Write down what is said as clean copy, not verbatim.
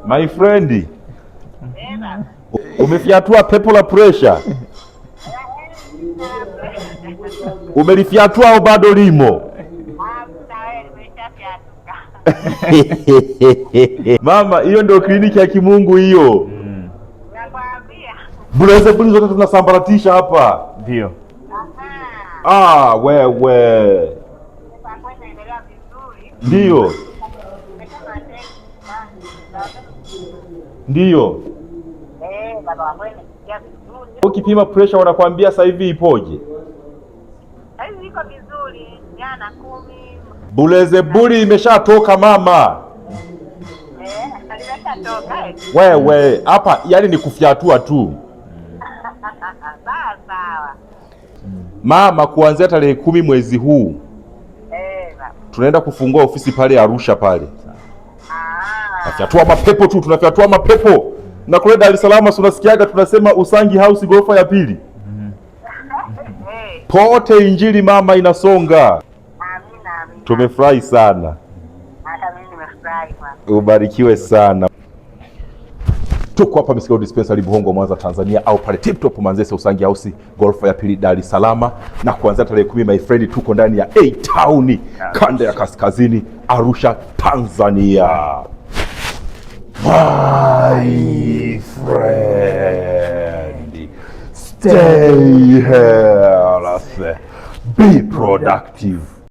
My friend. Umefyatua pepo la pressure? Umelifyatua au bado limo? Mama, hiyo ndio kliniki ya kimungu hiyo. Buleze buli zote tunasambaratisha hapa. Ndio. Wewe. Ndio. Ndio. Ukipima pressure wanakuambia sasa hivi ipoje? Sasa hivi iko vizuri, jana 10. Buleze buli imeshatoka mama. Imeshatoka. Wewe, hapa yani ni kufyatua tu. Sawa. Mama, kuanzia tarehe 10 mwezi huu. Tunaenda kufungua ofisi pale Arusha pale. Tunafyatua mapepo tu, tunafyatua mapepo. Na kule Dar es Salaam unasikiaga tunasema Usangi House ghorofa ya pili. Pote injili mama inasonga. Amina. Tumefurahi sana. Hata mimi nimefurahi bwana. Ubarikiwe sana. Tuko hapa Miss Gold Dispensary Buhongo, Mwanza, Tanzania, au pale Tip Top Manzese Usangi House ghorofa ya pili Dar es Salaam, na kuanzia tarehe 10 my friend tuko ndani ya A Town kanda ya kaskazini Arusha, Tanzania. My friend, stay here, be productive.